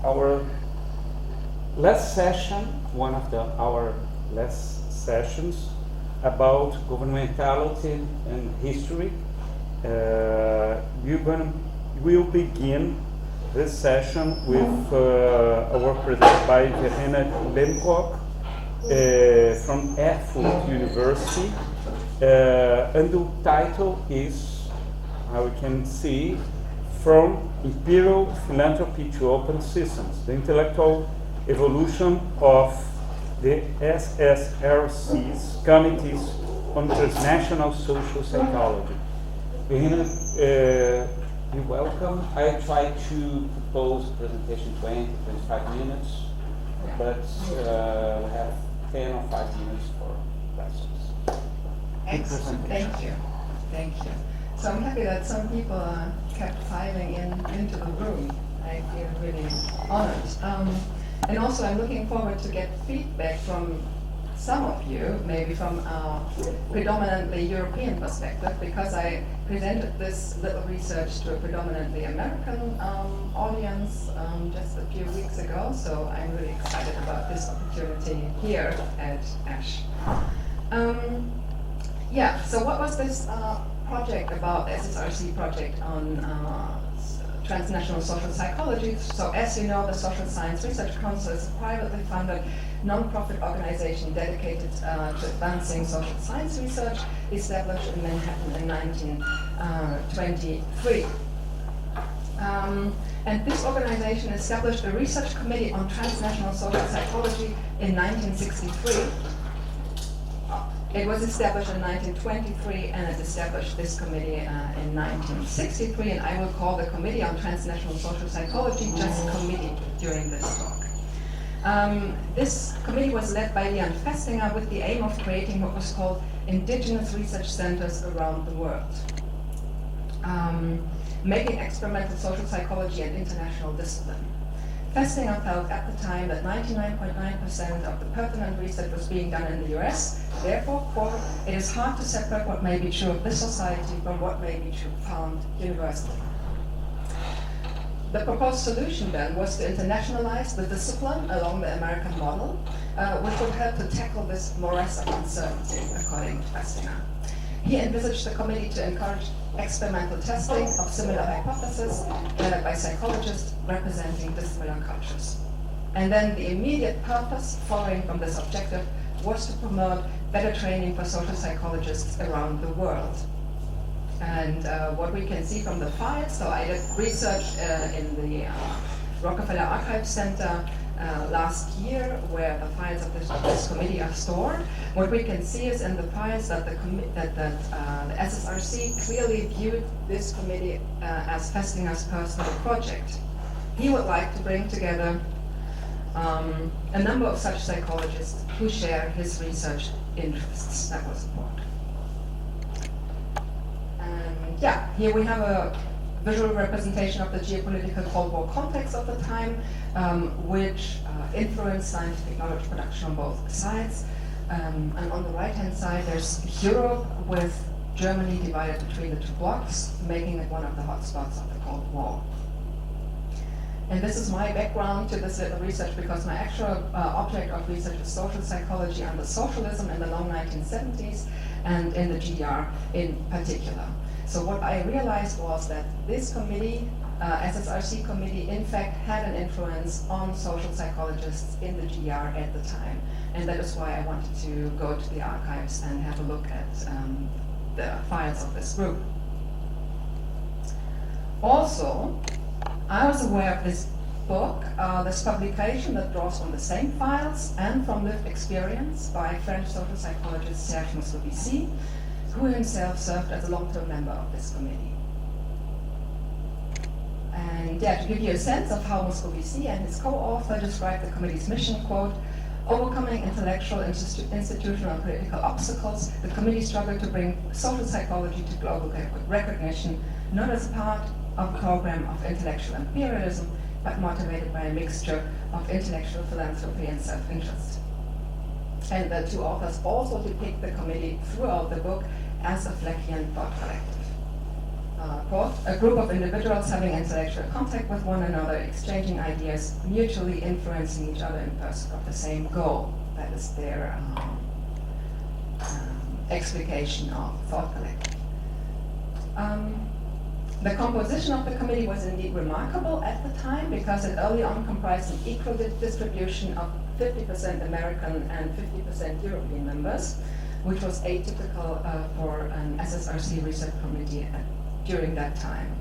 our last session, one of our last sessions about governmentality and history. We'll begin this session with a work presented by Verena Lehmbrock from Erfurt University, and the title is, how we can see, From Imperial Philanthropy to Open Systems, the Intellectual Evolution of the SSRC's Committees on Transnational Social Psychology. Verena, you're welcome. I try to propose a presentation 20-25 minutes, but we have 10 or 5 minutes for questions. Excellent, thank you. Thank you. So I'm happy that some people kept filing into the room. I feel really honored. And also I'm looking forward to get feedback from some of you, maybe from a predominantly European perspective, because I presented this little research to a predominantly American audience just a few weeks ago, so I'm really excited about this opportunity here at ESHHS. So what was this project about, the SSRC project on transnational social psychology? So as you know, the Social Science Research Council is a privately funded non-profit organization dedicated to advancing social science research, established in Manhattan in 1923. And this organization established a research committee on transnational social psychology in 1963. It was established in 1923, and it established this committee in 1963, and I will call the Committee on Transnational Social Psychology just committee during this talk. This committee was led by Leon Festinger with the aim of creating what was called indigenous research centers around the world, making experimental social psychology an international discipline. Festinger felt at the time that 99.9% of the pertinent research was being done in the US. Therefore, quote, it is hard to separate what may be true of this society from what may be true found universally. The proposed solution then was to internationalize the discipline along the American model, which would help to tackle this morass of uncertainty, according to Festinger. He envisaged the committee to encourage experimental testing of similar hypotheses by psychologists representing dissimilar cultures. And then the immediate purpose following from this objective was to promote better training for social psychologists around the world. And what we can see from the files, so I did research in the Rockefeller Archive Center last year, where the files of this committee are stored. What we can see is in the files that the SSRC clearly viewed this committee as Festinger's personal project. He would like to bring together a number of such psychologists who share his research interests. That was important. And here we have a visual representation of the geopolitical Cold War context of the time, which influenced scientific knowledge production on both sides. And on the right-hand side, there's Europe with Germany divided between the two blocks, making it one of the hotspots of the Cold War. And this is my background to this little research, because my actual object of research is social psychology under socialism in the long 1970s and in the GDR in particular. So what I realized was that this committee, SSRC committee, in fact had an influence on social psychologists in the GDR at the time. And that is why I wanted to go to the archives and have a look at the files of this group. Also, I was aware of this book, this publication that draws from the same files and from lived experience by French social psychologist Serge Moscovici, who himself served as a long-term member of this committee. And to give you a sense of how Moscovici and his co-author described the committee's mission, quote, overcoming intellectual, institutional, and political obstacles, the committee struggled to bring social psychology to global recognition, not as part of a program of intellectual imperialism, but motivated by a mixture of intellectual philanthropy and self-interest. And the two authors also depict the committee throughout the book as a Fleckian thought collective. quote, a group of individuals having intellectual contact with one another, exchanging ideas, mutually influencing each other in pursuit of the same goal. That is their explication of thought collective. The composition of the committee was indeed remarkable at the time because it early on comprised an equal distribution of 50% American and 50% European members, which was atypical for an SSRC research committee during that time.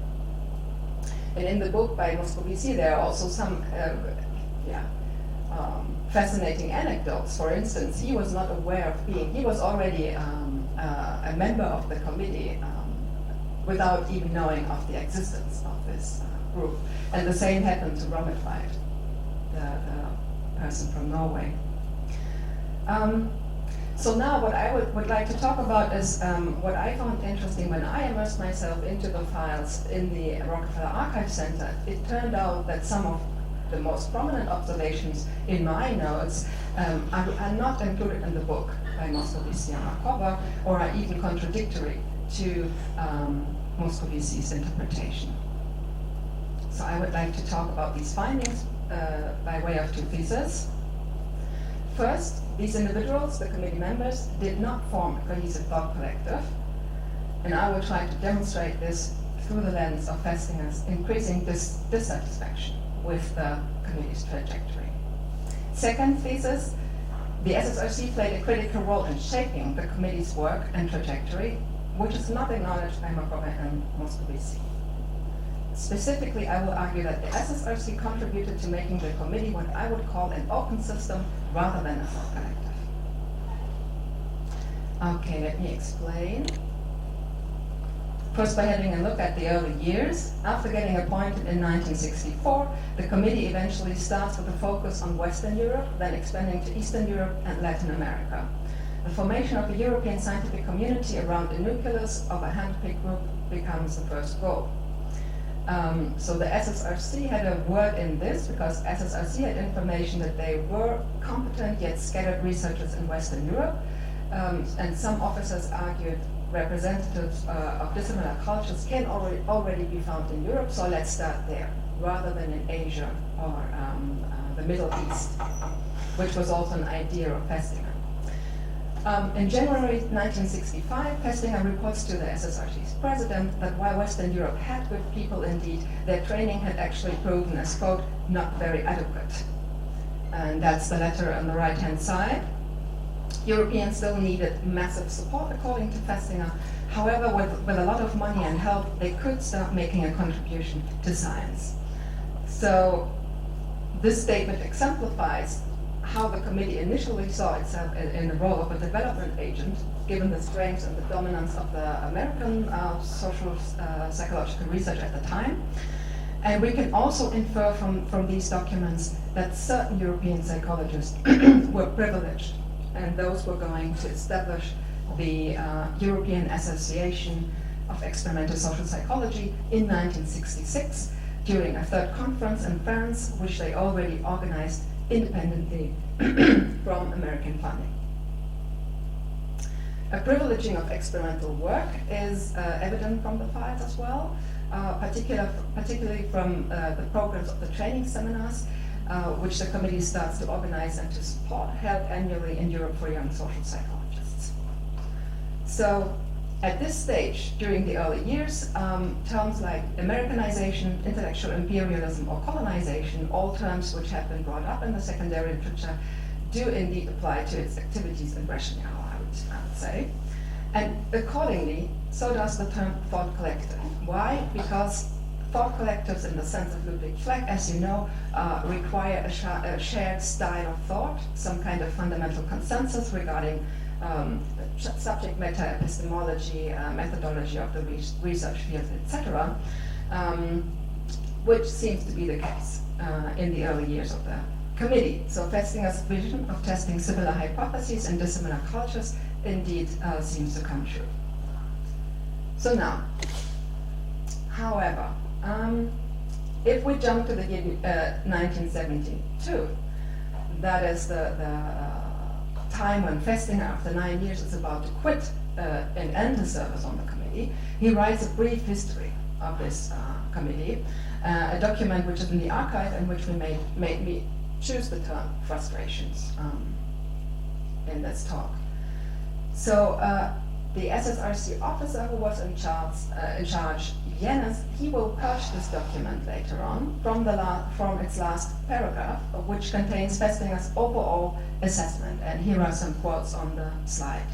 And in the book by Moscovici, there are also some fascinating anecdotes. For instance, he was not aware of he was already a member of the committee without even knowing of the existence of this group. And the same happened to Rometveit, the person from Norway. So now what I would like to talk about is what I found interesting when I immersed myself into the files in the Rockefeller Archive Center. It turned out that some of the most prominent observations in my notes are not included in the book by Moscovici and Markova, or are even contradictory to Moscovici's interpretation. So I would like to talk about these findings by way of two theses. First, these individuals, the committee members, did not form a cohesive thought collective, and I will try to demonstrate this through the lens of Festinger's increasing dissatisfaction with the committee's trajectory. Second thesis, the SSRC played a critical role in shaping the committee's work and trajectory, which is not acknowledged by Markova and Moscovici. Specifically, I will argue that the SSRC contributed to making the committee what I would call an open system rather than a thought collective. Okay, let me explain. First, by having a look at the early years. After getting appointed in 1964, the committee eventually starts with a focus on Western Europe, then expanding to Eastern Europe and Latin America. The formation of a European scientific community around the nucleus of a handpicked group becomes the first goal. So the SSRC had a word in this because SSRC had information that they were competent yet scattered researchers in Western Europe, and some officers argued representatives of dissimilar cultures can already be found in Europe, so let's start there, rather than in Asia or the Middle East, which was also an idea of Festinger. In January 1965, Festinger reports to the SSRC's president that while Western Europe had good people indeed, their training had actually proven as, quote, not very adequate. And that's the letter on the right-hand side. Europeans still needed massive support, according to Festinger. However, with a lot of money and help, they could start making a contribution to science. So this statement exemplifies how the committee initially saw itself in the role of a development agent, given the strengths and the dominance of the American social psychological research at the time. And we can also infer from these documents that certain European psychologists were privileged, and those were going to establish the European Association of Experimental Social Psychology in 1966 during a third conference in France, which they already organized independently from American funding. A privileging of experimental work is evident from the files as well, particularly from the programs of the training seminars, which the committee starts to organize and to support, held annually in Europe for young social psychologists. So at this stage, during the early years, terms like Americanization, intellectual imperialism, or colonization, all terms which have been brought up in the secondary literature, do indeed apply to its activities and rationale, I would say. And accordingly, so does the term thought collective. Why? Because thought collectives, in the sense of Ludwig Fleck, as you know, require a shared style of thought, some kind of fundamental consensus regarding subject matter, epistemology, methodology of the research field, etc., which seems to be the case in the early years of the committee. So Festinger's vision of testing similar hypotheses in dissimilar cultures indeed seems to come true. So now, however, if we jump to the year 1972, that is the time when Festinger, after 9 years, is about to quit and end his service on the committee. committee. He writes a brief history of this committee, a document which is in the archive and which made me choose the term frustrations in this talk. So the SSRC officer who was in charge, Jens, he will purge this document later on from its last paragraph, which contains Festinger's overall assessment. And here are some quotes on the slide.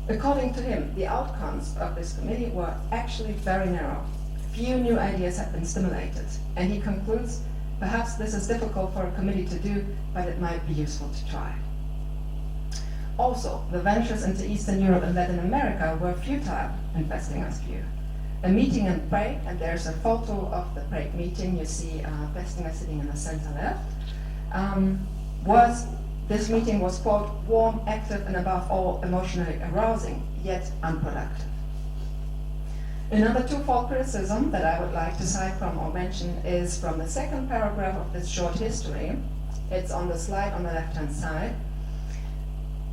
According to him, the outcomes of this committee were actually very narrow. Few new ideas have been stimulated. And he concludes, perhaps this is difficult for a committee to do, but it might be useful to try. Also, the ventures into Eastern Europe and Latin America were futile in Festinger's view. A meeting in Prague, and there's a photo of the Prague meeting, you see Festinger sitting in the center left, this meeting was, quote, warm, active, and above all, emotionally arousing, yet unproductive. Another twofold criticism that I would like to cite from or mention is from the second paragraph of this short history. It's on the slide on the left-hand side.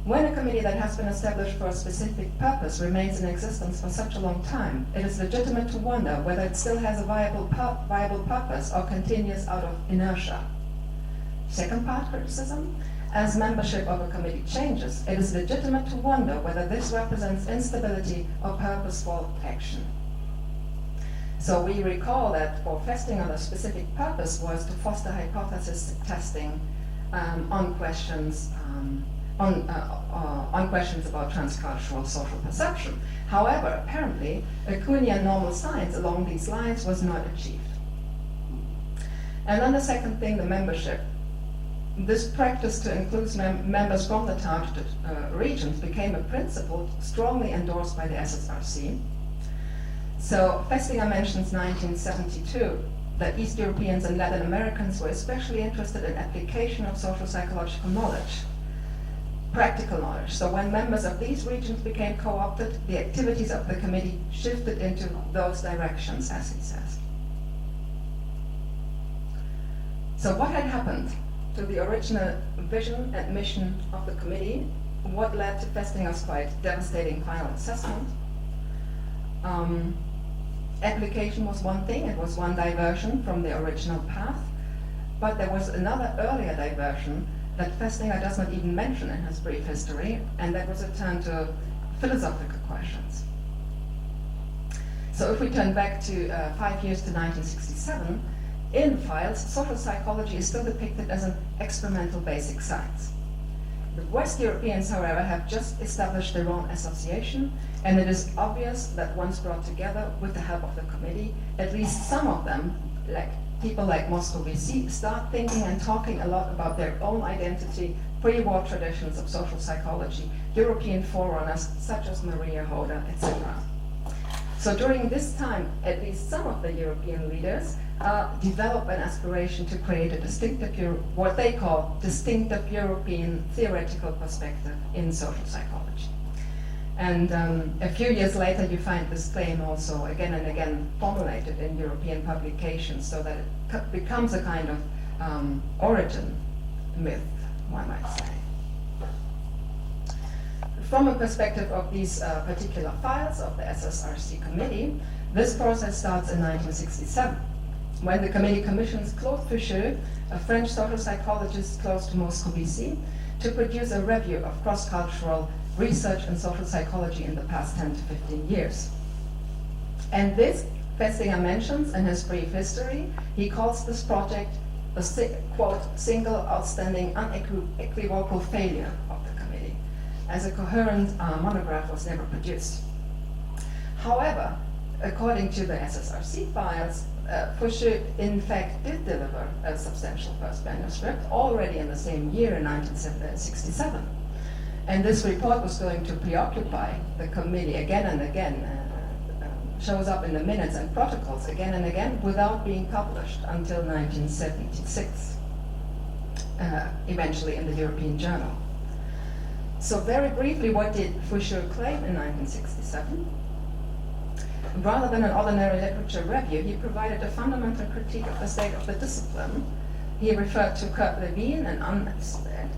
When a committee that has been established for a specific purpose remains in existence for such a long time, it is legitimate to wonder whether it still has a viable purpose or continues out of inertia. Second part criticism, as membership of a committee changes, it is legitimate to wonder whether this represents instability or purposeful action. So we recall that for Festinger, the specific purpose was to foster hypothesis testing on questions about transcultural social perception. However, apparently, a Kuhnian normal science along these lines was not achieved. And then the second thing, the membership. This practice to include members from the targeted regions became a principle strongly endorsed by the SSRC. So Festinger mentions 1972, that East Europeans and Latin Americans were especially interested in application of social psychological knowledge, practical knowledge. So when members of these regions became co-opted, the activities of the committee shifted into those directions, as he says. So what had happened to the original vision and mission of the committee? What led to Festinger's quite devastating final assessment? Application was one thing, it was one diversion from the original path, but there was another earlier diversion that Festinger does not even mention in his brief history, and that was a turn to philosophical questions. So if we turn back to 5 years to 1967, in files, social psychology is still depicted as an experimental basic science. The West Europeans, however, have just established their own association, and it is obvious that once brought together with the help of the committee, at least some of them, like people like Moscovici, start thinking and talking a lot about their own identity, pre-war traditions of social psychology, European forerunners such as Maria Hoda, etc. So during this time, at least some of the European leaders develop an aspiration to create a distinctive, what they call distinctive European theoretical perspective in social psychology. And a few years later, you find this claim also again and again formulated in European publications, so that it becomes a kind of origin myth, one might say. From a perspective of these particular files of the SSRC committee, this process starts in 1967, when the committee commissions Claude Ficheux, a French social psychologist close to Moscovici, to produce a review of cross-cultural research in social psychology in the past 10 to 15 years. And this, Festinger mentions in his brief history, he calls this project a, quote, single, outstanding, unequivocal failure of the committee, as a coherent monograph was never produced. However, according to the SSRC files, Ficheux in fact did deliver a substantial first manuscript already in the same year in 1967. And this report was going to preoccupy the committee again and again, shows up in the minutes and protocols again and again without being published until 1976, eventually in the European Journal. So very briefly, what did Ficheux claim in 1967? Rather than an ordinary literature review, he provided a fundamental critique of the state of the discipline He referred to Kurt Lewin and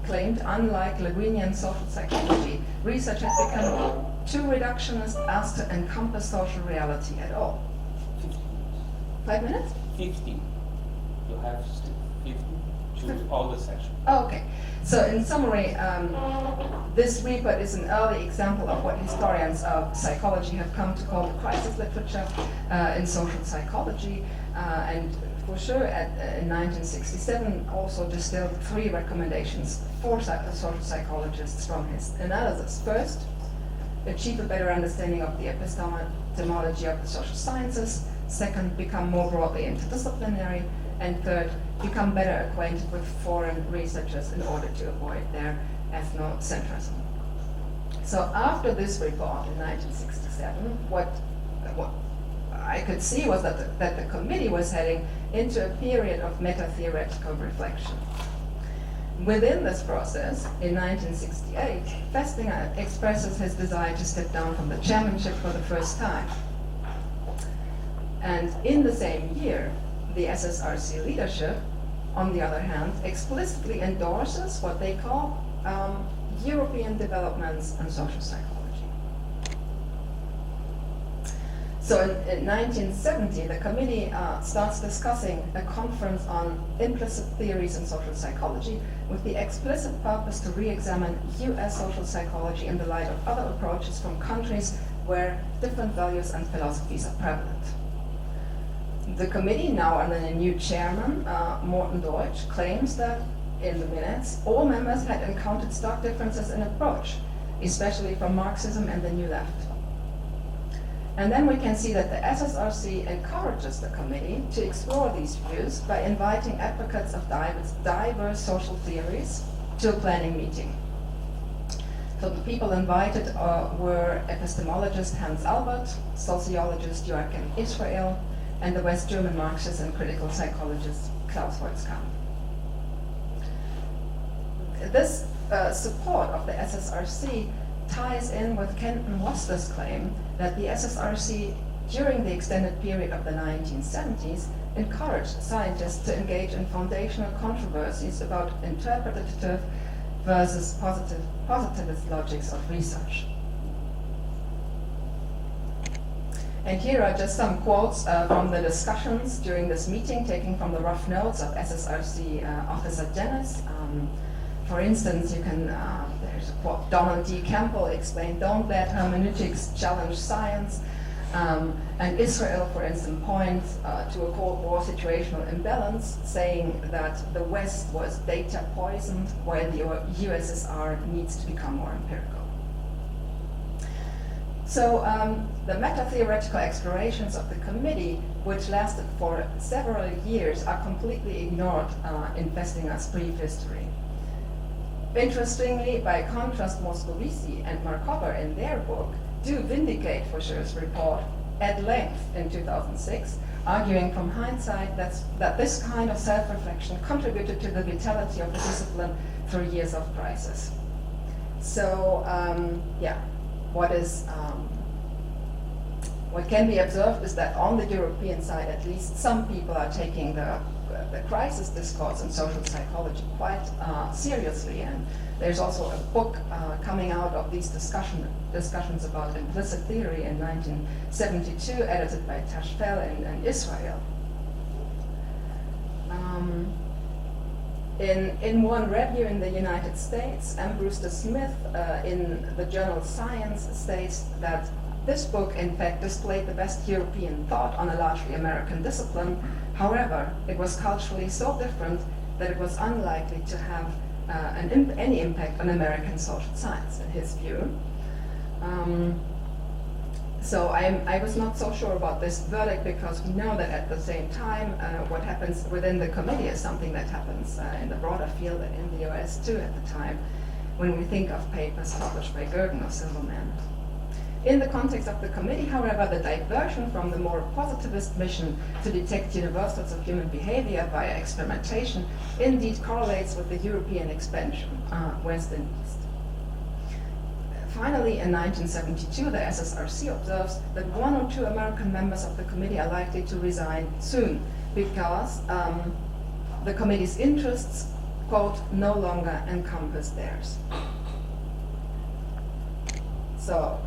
claimed, unlike Lewinian social psychology, research had become too reductionist as to encompass social reality at all. 5 minutes? 15. You have 15. Choose all the sections. Oh, okay. So in summary, this report is an early example of what historians of psychology have come to call the crisis literature in social psychology. And for sure, in 1967, also distilled 3 recommendations for social psychologists from his analysis. First, achieve a better understanding of the epistemology of the social sciences. Second, become more broadly interdisciplinary. And third, become better acquainted with foreign researchers in order to avoid their ethnocentrism. So after this report in 1967, what I could see was that the committee was heading into a period of meta-theoretical reflection. Within this process, in 1968, Festinger expresses his desire to step down from the chairmanship for the first time. And in the same year, the SSRC leadership, on the other hand, explicitly endorses what they call European developments and social psychology. So in 1970, the committee starts discussing a conference on implicit theories in social psychology with the explicit purpose to re-examine US social psychology in the light of other approaches from countries where different values and philosophies are prevalent. The committee, now under a new chairman, Morten Deutsch, claims that in the minutes, all members had encountered stark differences in approach, especially from Marxism and the New Left. And then we can see that the SSRC encourages the committee to explore these views by inviting advocates of diverse social theories to a planning meeting. So the people invited were epistemologist Hans Albert, sociologist Joachim Israel, and the West German Marxist and critical psychologist Klaus Holzkamp. This support of the SSRC ties in with Kenton Worcester's claim that the SSRC, during the extended period of the 1970s, encouraged scientists to engage in foundational controversies about interpretative versus positivist logics of research. And here are just some quotes from the discussions during this meeting, taken from the rough notes of SSRC officer Dennis. For instance, you can, there's a quote, Donald D. Campbell explained, don't let hermeneutics challenge science. And Israel, for instance, points to a Cold War situational imbalance, saying that the West was data poisoned while the USSR needs to become more empirical. So the meta-theoretical explorations of the committee, which lasted for several years, are completely ignored in Festinger's brief history. Interestingly, by contrast, Moscovici and Markova in their book do vindicate Faucheur's report at length in 2006, arguing from hindsight that this kind of self-reflection contributed to the vitality of the discipline through years of crisis. So, what can be observed is that on the European side, at least, some people are taking the crisis discourse in social psychology quite seriously, and there's also a book coming out of these discussions about implicit theory in 1972, edited by Tashfel and Israel. In one review in the United States, M. Brewster Smith in the journal Science states that this book, in fact, displayed the best European thought on a largely American discipline. However, it was culturally so different that it was unlikely to have any impact on American social science, in his view. So I was not so sure about this verdict, because we know that at the same time, what happens within the committee is something that happens in the broader field and in the US too at the time, when we think of papers published by Gergen or Silverman. In the context of the committee, however, the diversion from the more positivist mission to detect universals of human behavior via experimentation indeed correlates with the European expansion, West and East. Finally, in 1972, the SSRC observes that 1 or 2 American members of the committee are likely to resign soon, because the committee's interests, quote, no longer encompass theirs. So,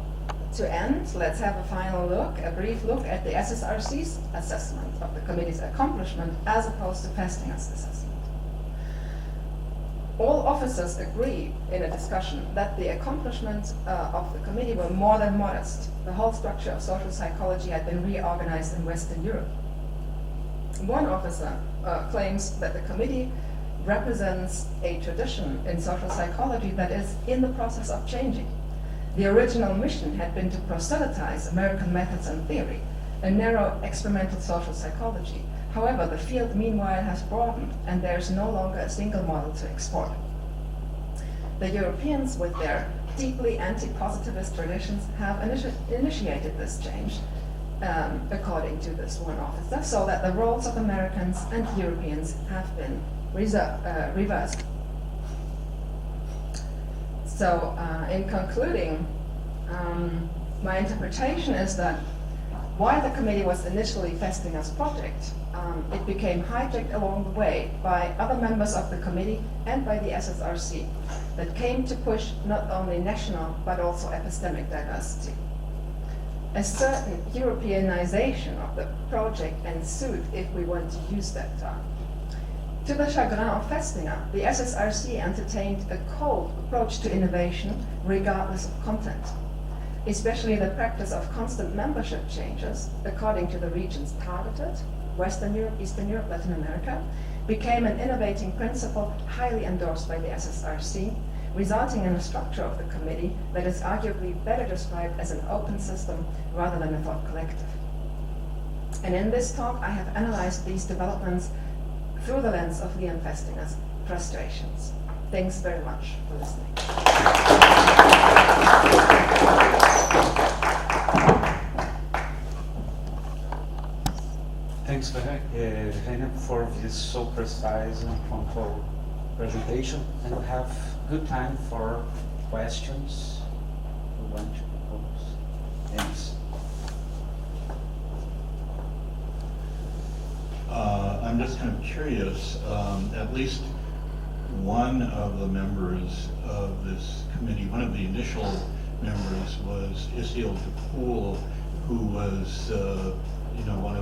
to end, let's have a final look, a brief look at the SSRC's assessment of the committee's accomplishment as opposed to Festinger's assessment. All officers agree in a discussion that the accomplishments of the committee were more than modest. The whole structure of social psychology had been reorganized in Western Europe. One officer claims that the committee represents a tradition in social psychology that is in the process of changing. The original mission had been to proselytize American methods and theory, a narrow experimental social psychology. However, the field meanwhile has broadened, and there is no longer a single model to export. The Europeans, with their deeply anti-positivist traditions, have initiated this change, according to this one officer, so that the roles of Americans and Europeans have been reversed. So, in concluding, my interpretation is that while the committee was initially Festinger's project, it became hijacked along the way by other members of the committee and by the SSRC that came to push not only national but also epistemic diversity. A certain Europeanization of the project ensued, if we want to use that term. To the chagrin of Festinger, the SSRC entertained a cold approach to innovation regardless of content. Especially the practice of constant membership changes, according to the regions targeted, Western Europe, Eastern Europe, Latin America, became an innovating principle highly endorsed by the SSRC, resulting in a structure of the committee that is arguably better described as an open system rather than a thought collective. And in this talk, I have analyzed these developments through the lens of Liam Festinger's frustrations. Thanks very much for listening. Thanks, Verena, for this so precise and punctual presentation. And we have good time for questions we want to propose. Thanks. I'm just kind of curious, at least one of the members of this committee, one of the initial members was Isil Pool, who was one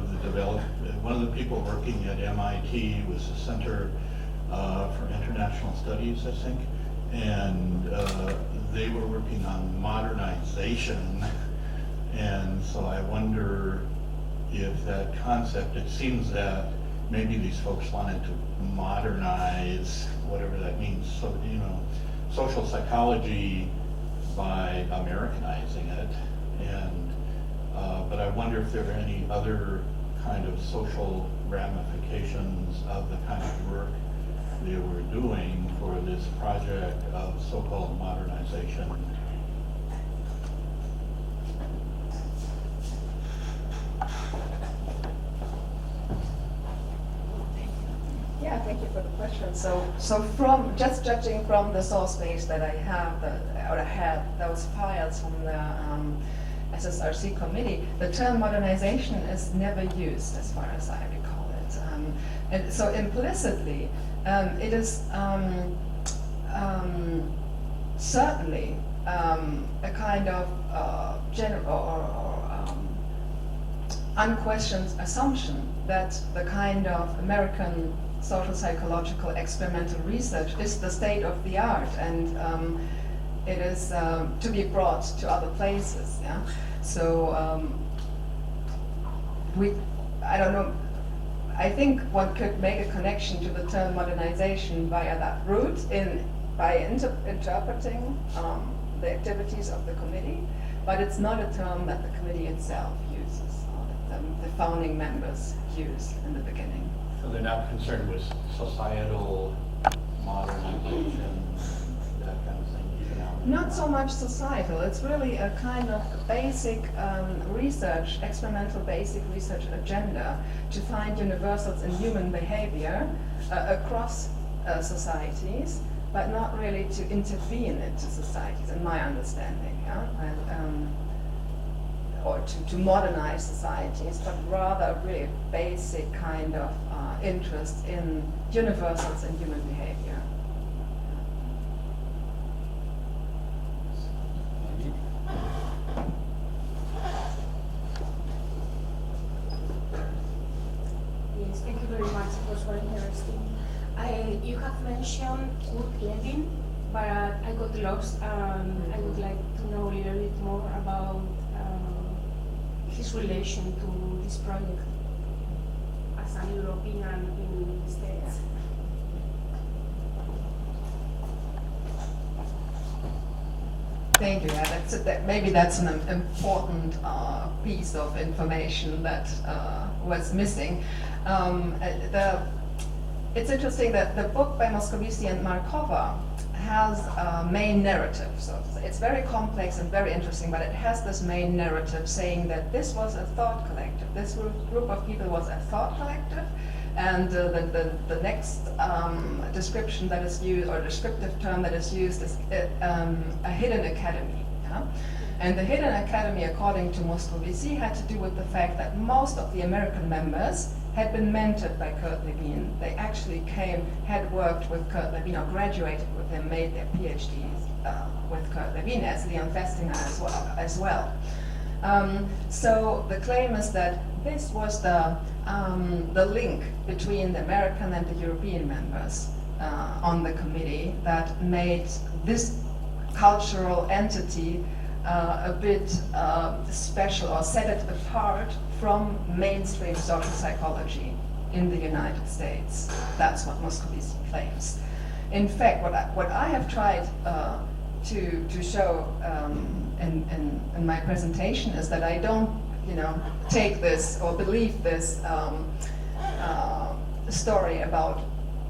of the people working at MIT, was the Center for International Studies, I think, and they were working on modernization, and so I wonder if that concept, it seems that maybe these folks wanted to modernize, whatever that means, so, social psychology by Americanizing it, and but I wonder if there are any other kind of social ramifications of the kind of work they were doing for this project of so-called modernization. Yeah, thank you for the question. So from just judging from the source base that I have, those files from the SSRC committee, the term modernization is never used, as far as I recall it. And so implicitly, it is certainly a kind of general or unquestioned assumption that the kind of American social psychological experimental research is the state of the art, and it is to be brought to other places. Yeah. So I don't know. I think one could make a connection to the term modernization via that route by interpreting the activities of the committee, but it's not a term that the committee itself uses, or that the founding members used in the beginning. So they're not concerned with societal modernization, that kind of thing, economic? Not so much societal. It's really a kind of basic research, experimental basic research agenda to find universals in human behavior across societies, but not really to intervene into societies, in my understanding, yeah? Or to modernize societies, but rather really basic kind of interest in universals in human behavior. Maybe. Yes, thank you very much. It was very interesting. You have mentioned Kurt Lewin, but I got lost. I would like to know a little bit more about his relation to this project as an European in the States. Thank you. Yeah, maybe that's an important piece of information that was missing. It's interesting that the book by Moscovici and Markova has a main narrative. So it's very complex and very interesting, but it has this main narrative saying that this was a thought collective. This group of people was a thought collective. And the next description that is used, or descriptive term that is used, is a hidden academy. Yeah? And the hidden academy, according to Moscovici, had to do with the fact that most of the American members had been mentored by Kurt Lewin. They actually had worked with Kurt Lewin, or graduated with him, made their PhDs with Kurt Lewin, as Leon Festinger as well. So the claim is that this was the link between the American and the European members on the committee that made this cultural entity a bit special, or set it apart from mainstream social psychology in the United States. That's what Moscovici claims. In fact, what I have tried to show in my presentation is that I don't, take this or believe this story about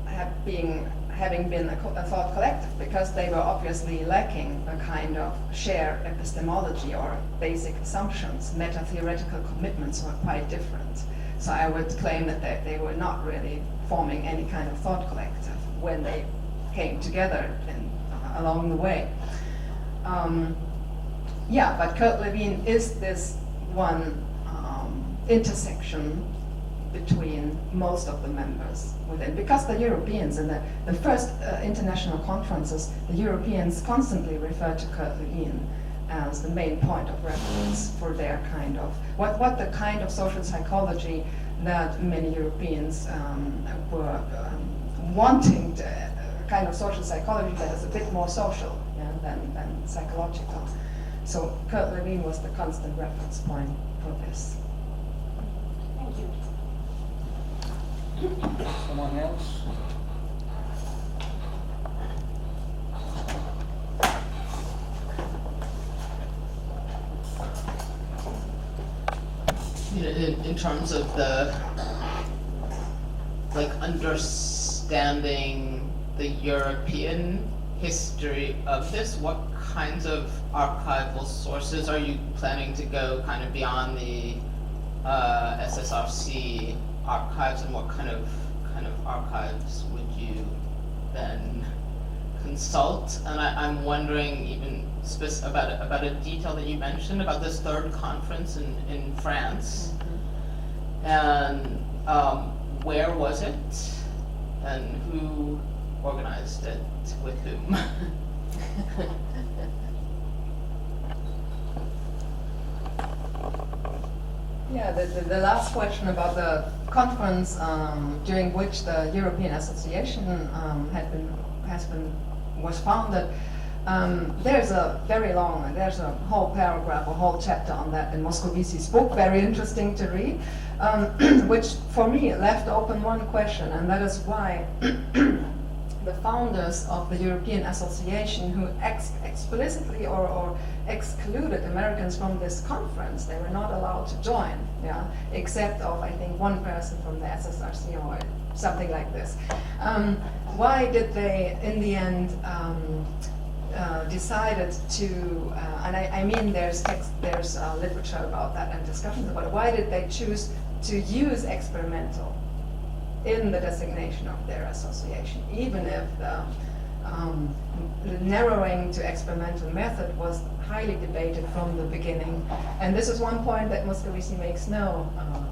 having been a thought collective, because they were obviously lacking a kind of shared epistemology or basic assumptions. Meta-theoretical commitments were quite different. So I would claim that they were not really forming any kind of thought collective when they came together along the way. But Kurt Lewin is this one intersection between most of the members within. Because the Europeans, in the first international conferences, the Europeans constantly referred to Kurt Lewin as the main point of reference for their kind of, what the kind of social psychology that many Europeans were wanting, kind of social psychology that is a bit more social than psychological. So Kurt Lewin was the constant reference point for this. Thank you. Someone else? In terms of the understanding the European history of this, what kinds of archival sources are you planning to go kind of beyond the SSRC archives, and what kind of archives would you then consult? And I'm wondering even about a detail that you mentioned about this third conference in France, and where was it, and who organized it with whom? Yeah, the last question about the conference during which the European Association was founded. There's a whole paragraph, a whole chapter on that in Moscovici's book, very interesting to read, which for me left open one question, and that is why the founders of the European Association, who explicitly or excluded Americans from this conference, they were not allowed to join, except of, I think, one person from the SSRC or something like this. Why did they, in the end, decided to, and I mean there's literature about that and discussions about it, why did they choose to use experimental in the designation of their association, even if narrowing to experimental method was highly debated from the beginning, and this is one point that Moscovici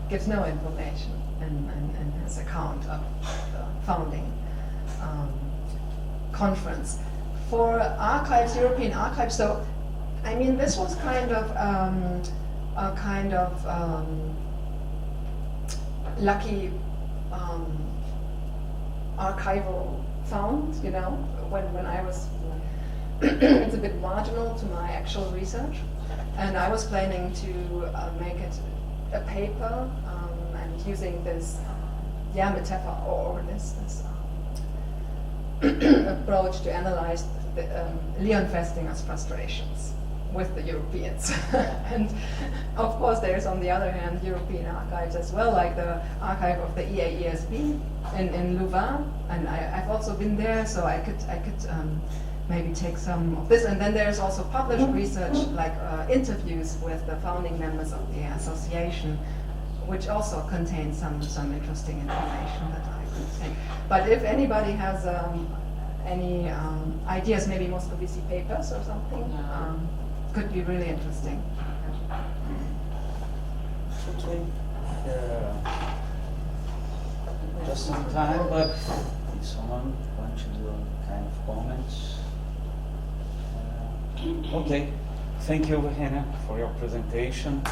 gives no information in his account of the founding conference. For archives, European archives, so I mean this was kind of a kind of lucky archival found, you know, when I was, it's a bit marginal to my actual research, and I was planning to make it a paper and using this, metaphor or this approach to analyze the, Leon Festinger's frustrations with the Europeans. And of course there's on the other hand European archives as well, like the archive of the EAESB in Louvain, and I've also been there, so I could maybe take some of this. And then there's also published research, like interviews with the founding members of the association, which also contains some interesting information that I could take. But if anybody has any ideas, maybe Moscovici papers or something, could be really interesting. Okay. Just some time, but if someone wants to do kind of comments. Okay. Thank you, Verena, for your presentation.